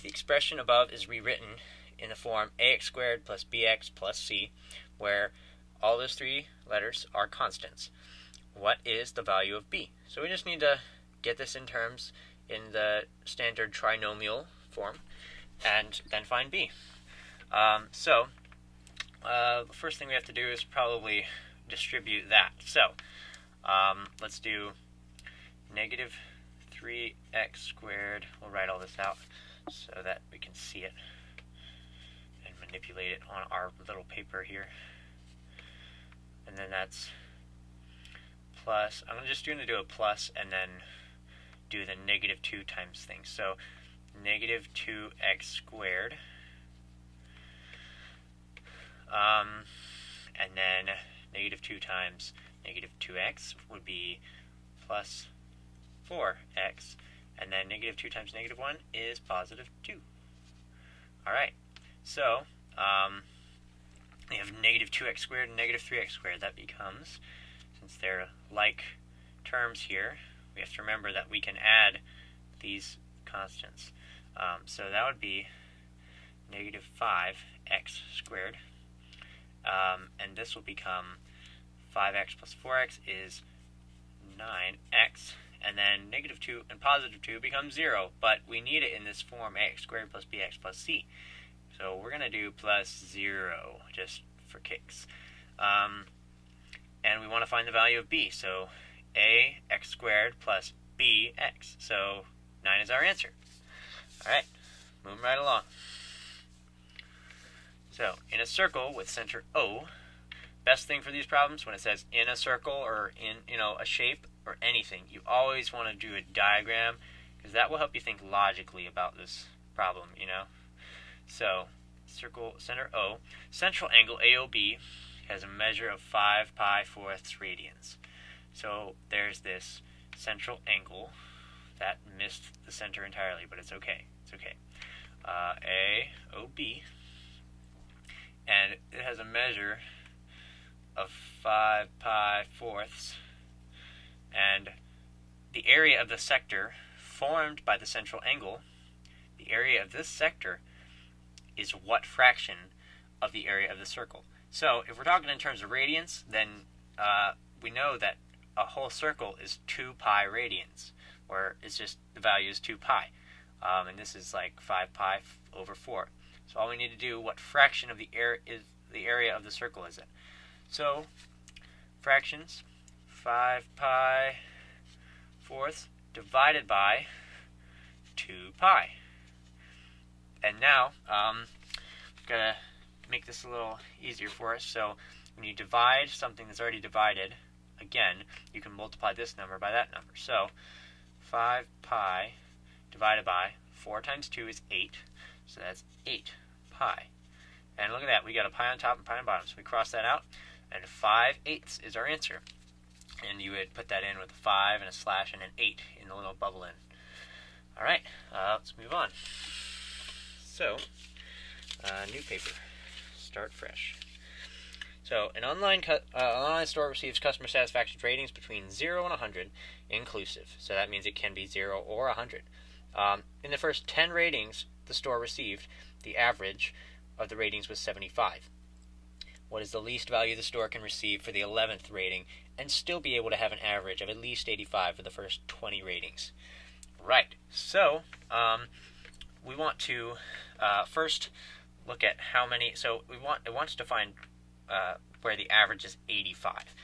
if the expression above is rewritten in the form ax squared plus bx plus c, where all those three letters are constants, what is the value of b? So we just need to get this in terms in the standard trinomial form and then find b. The first thing we have to do is probably distribute that. So let's do negative 3x squared. We'll write all this out so that we can see it and manipulate it on our little paper here. And then that's plus, I'm just going to do a plus and then do the negative 2 times thing. So negative 2x squared, and then negative 2 times negative 2x would be plus 4x, and then negative 2 times negative 1 is positive 2. Alright, so we have negative 2x squared and negative 3x squared. That becomes, since they're like terms here, we have to remember that we can add these constants. So that would be negative 5x squared, and this will become 5x plus 4x is 9x, and then negative 2 and positive 2 becomes 0, but we need it in this form, ax squared plus bx plus c. So we're going to do plus 0 just for kicks. And we want to find the value of b, so ax squared plus bx. So 9 is our answer. Alright, moving right along. So, in a circle with center O, best thing for these problems, when it says in a circle or in a shape or anything, you always want to do a diagram, because that will help you think logically about this problem, So, circle center O, central angle AOB has a measure of 5 pi fourths radians. So there's this central angle that missed the center entirely, but it's okay. It's okay. AOB, and it has a measure of 5 pi fourths, and the area of the sector formed by the central angle, the area of this sector is what fraction of the area of the circle. So if we're talking in terms of radians, then we know that a whole circle is 2 pi radians, where it's just the value is 2 pi. And this is like 5 pi over 4. So all we need to do, what fraction of the area of the circle is it? So fractions, 5 pi fourths divided by 2 pi. And now, I'm going to make this a little easier for us. So when you divide something that's already divided, again, you can multiply this number by that number. So 5 pi divided by 4 times 2 is 8. So that's 8 pi. And look at that, we got a pi on top and pi on bottom. So we cross that out, and 5/8 is our answer. And you would put that in with a 5 and a slash and an 8 in the little bubble in. Alright, let's move on. So, new paper. Start fresh. So, an online store receives customer satisfaction ratings between 0 and 100 inclusive. So that means it can be 0 or 100. In the first 10 ratings the store received, the average of the ratings was 75. What is the least value the store can receive for the 11th rating and still be able to have an average of at least 85 for the first 20 ratings? Right. So, we want to first look at how many. So it wants to find where the average is 85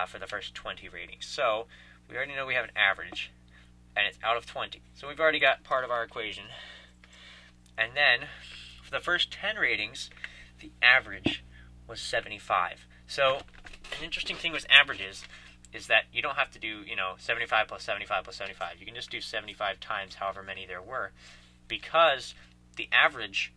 for the first 20 ratings. So we already know we have an average, and it's out of 20. So we've already got part of our equation. And then for the first 10 ratings, the average was 75. So an interesting thing with averages is that you don't have to do 75 plus 75 plus 75. You can just do 75 times however many there were, because the average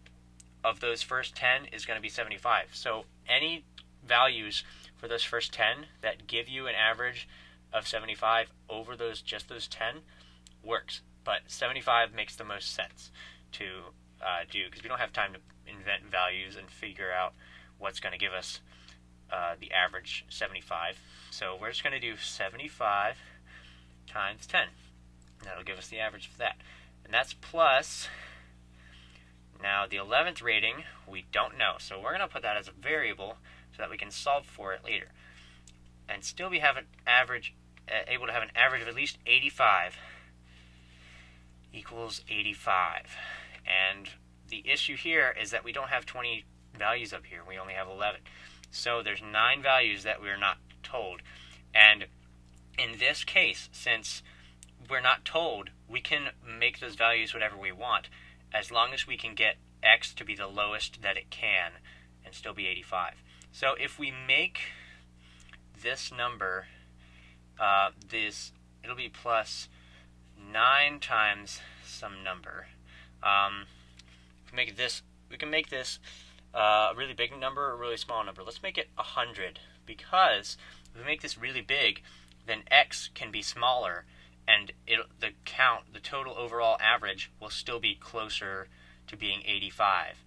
of those first 10 is going to be 75. So any values for those first 10 that give you an average of 75 over just those 10 works. But 75 makes the most sense to do, because we don't have time to invent values and figure out what's going to give us the average 75. So we're just going to do 75 times 10. That'll give us the average for that. And that's plus Now the 11th rating we don't know, so we're going to put that as a variable so that we can solve for it later. And still be able to have an average of at least 85 equals 85. And the issue here is that we don't have 20 values up here. We only have 11. So there's 9 values that we're not told. And in this case, since we're not told, we can make those values whatever we want as long as we can get x to be the lowest that it can and still be 85. So if we make this number, it'll be plus 9 times some number. We can make this a really big number or a really small number. Let's make it 100, because if we make this really big, then x can be smaller, and the total overall average will still be closer to being 85.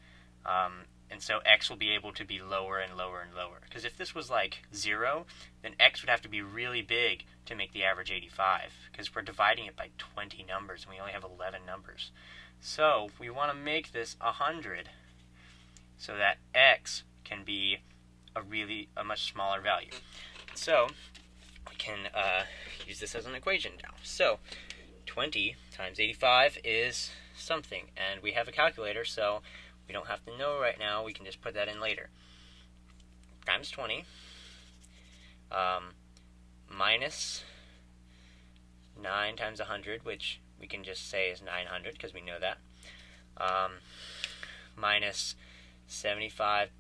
And so x will be able to be lower and lower and lower. Because if this was like 0, then x would have to be really big to make the average 85, because we're dividing it by 20 numbers, and we only have 11 numbers. So we want to make this 100 so that x can be a much smaller value. So we can use this as an equation now. So 20 times 85 is something, and we have a calculator, so we don't have to know right now. We can just put that in later. Times 20 minus 9 times 100, which we can just say is 900 because we know that, minus 75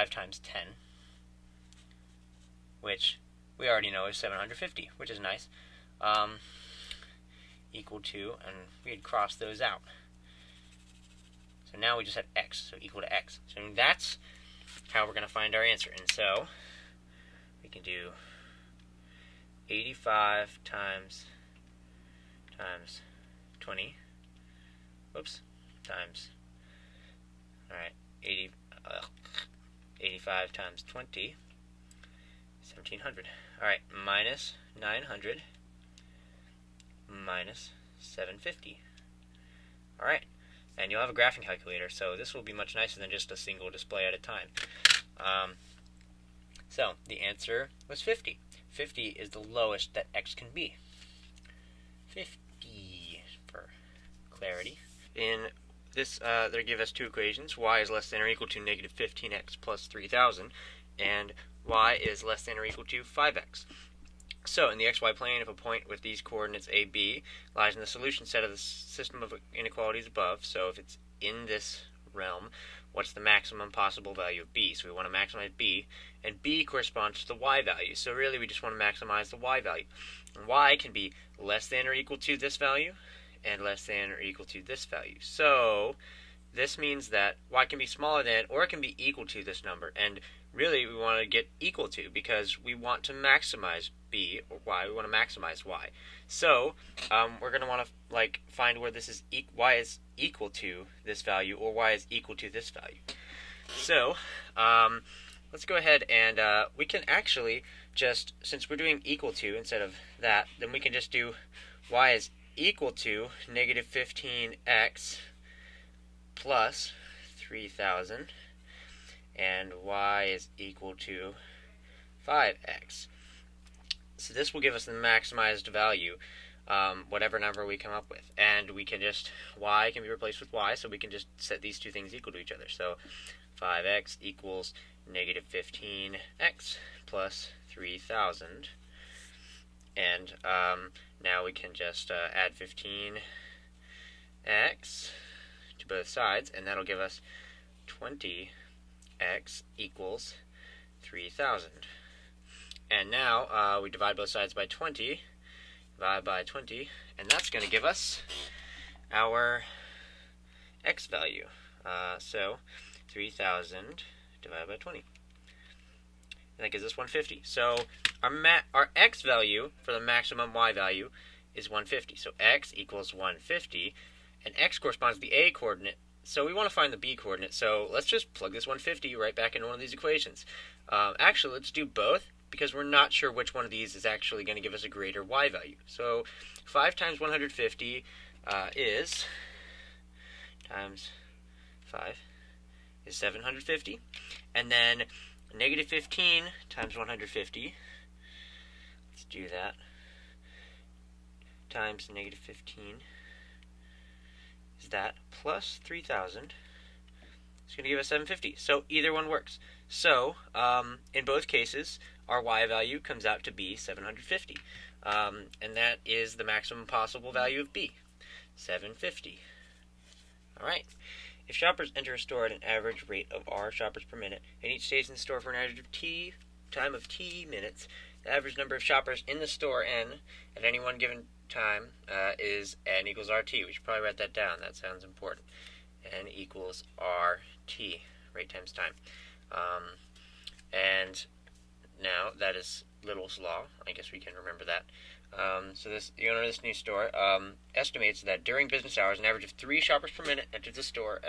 times 10, which we already know is 750, which is nice, equal to, and we'd cross those out. So now we just have x, so equal to x. So that's how we're going to find our answer. And so we can do 85 times 20, times, alright, 85 times 20, 1700. Alright, minus 900 minus 750. Alright. And you'll have a graphing calculator, so this will be much nicer than just a single display at a time. So the answer was 50. 50 is the lowest that x can be. 50 for clarity. In this, they give us two equations. Y is less than or equal to negative 15x plus 3,000, and y is less than or equal to 5x. So, in the xy plane, if a point with these coordinates a, b lies in the solution set of the system of inequalities above, so if it's in this realm, what's the maximum possible value of b? So we want to maximize b, and b corresponds to the y value. So really, we just want to maximize the y value. And y can be less than or equal to this value, and less than or equal to this value. So this means that y can be smaller than, or it can be equal to this number. And really, we want to get equal to, because we want to maximize b or y. We want to maximize y. So we're going to want to find where this is y is equal to this value, or y is equal to this value. So let's go ahead and we can actually just, since we're doing equal to instead of that, then we can just do y is equal to negative 15x plus 3,000, and y is equal to 5x. So this will give us the maximized value, whatever number we come up with. And we can just, y can be replaced with y, so we can just set these two things equal to each other. So 5x equals negative 15x plus 3,000. And now we can just add 15x to both sides, and that'll give us 20x equals 3,000. And now we divide both sides by 20, divide by 20, and that's going to give us our x value. So 3,000 divided by 20. And that gives us 150. So our x value for the maximum y value is 150. So x equals 150, and x corresponds to the a coordinate. So we want to find the b coordinate. So let's just plug this 150 right back into one of these equations. Actually, let's do both, because we're not sure which one of these is actually going to give us a greater y value. So 5 times 150 is times 5 is 750. And then negative 15 times 150, let's do that, times negative 15 is that, plus 3,000. It's going to give us 750. So either one works. So in both cases, our y value comes out to be 750. And that is the maximum possible value of b, 750. All right. If shoppers enter a store at an average rate of r shoppers per minute, and each stays in the store for an average of time of t minutes, the average number of shoppers in the store n at any one given time is n equals rt. We should probably write that down. That sounds important. N equals rt, rate times time. And now that is Little's law. I guess we can remember that. So the owner of this new store estimates that during business hours, an average of 3 shoppers per minute enter the store,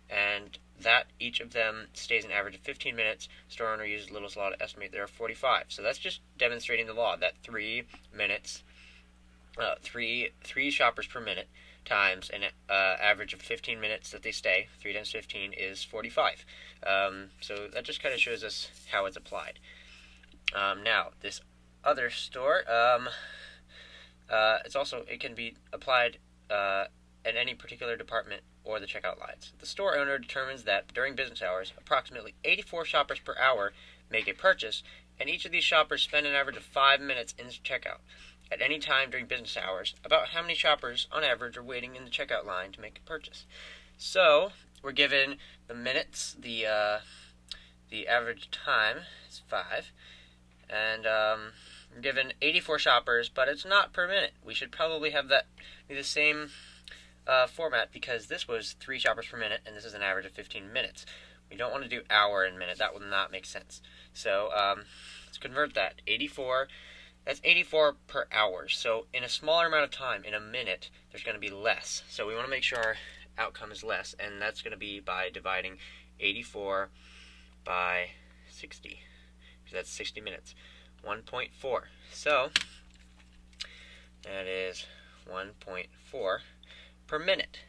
and that each of them stays an average of 15 minutes. Store owner uses Little's law to estimate there are 45. So that's just demonstrating the law that 3 shoppers per minute times an average of 15 minutes that they stay. 3 times 15 is 45. So that just kind of shows us how it's applied. Now, this other store, it can be applied in any particular department or the checkout lines. The store owner determines that during business hours, approximately 84 shoppers per hour make a purchase, and each of these shoppers spend an average of 5 minutes in the checkout. At any time during business hours, about how many shoppers, on average, are waiting in the checkout line to make a purchase. So, we're given the minutes, the average time is 5, and we're given 84 shoppers, but it's not per minute. We should probably have that be the same format, because this was 3 shoppers per minute, and this is an average of 15 minutes. We don't want to do hour and minute. That will not make sense. So, let's convert that. 84... That's 84 per hour. So in a smaller amount of time, in a minute, there's going to be less. So we want to make sure our outcome is less, and that's going to be by dividing 84 by 60. So that's 60 minutes. 1.4. So that is 1.4 per minute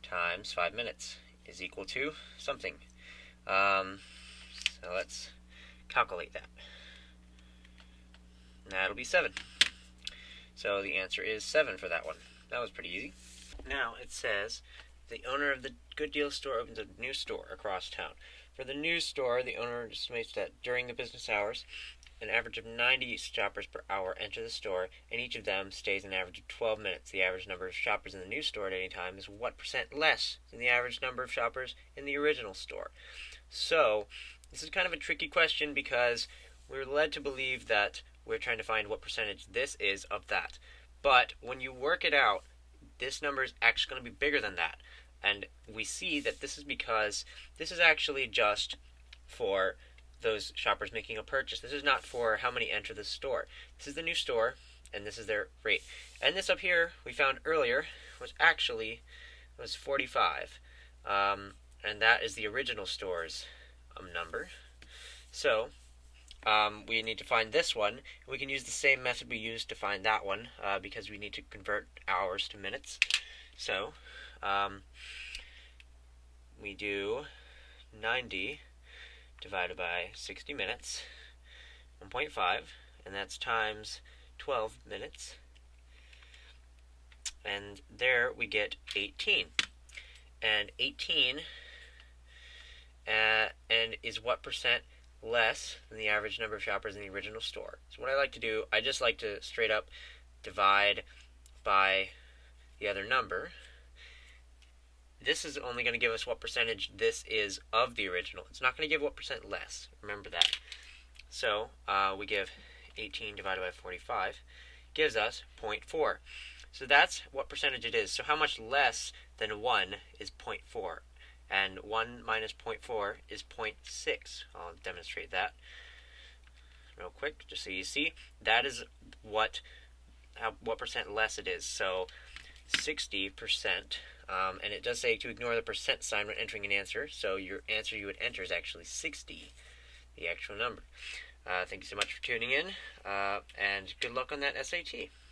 times 5 minutes is equal to something. So let's calculate that. That'll be 7. So the answer is 7 for that one. That was pretty easy. Now it says the owner of the Good Deal store opens a new store across town. For the new store, the owner estimates that during the business hours, an average of 90 shoppers per hour enter the store, and each of them stays an average of 12 minutes. The average number of shoppers in the new store at any time is what % less than the average number of shoppers in the original store? So this is kind of a tricky question, because we're led to believe that we're trying to find what percentage this is of that. But when you work it out, this number is actually going to be bigger than that. And we see that this is because this is actually just for those shoppers making a purchase. This is not for how many enter the store. This is the new store, and this is their rate. And this up here we found earlier was 45. And that is the original store's number. So we need to find this one. We can use the same method we used to find that one, because we need to convert hours to minutes. So we do 90 divided by 60 minutes, 1.5, and that's times 12 minutes. And there we get 18. And 18 and is what % less than the average number of shoppers in the original store. So what I like to do, I just like to straight up divide by the other number. This is only going to give us what percentage this is of the original. It's not going to give what % less. Remember that. So we give 18 divided by 45 gives us 0.4. So that's what percentage it is. So how much less than 1 is 0.4? And 1 minus 0.4 is 0.6. I'll demonstrate that real quick, just so you see. That is what % less it is. So 60%, and it does say to ignore the % sign when entering an answer. So your answer you would enter is actually 60, the actual number. Thank you so much for tuning in, and good luck on that SAT.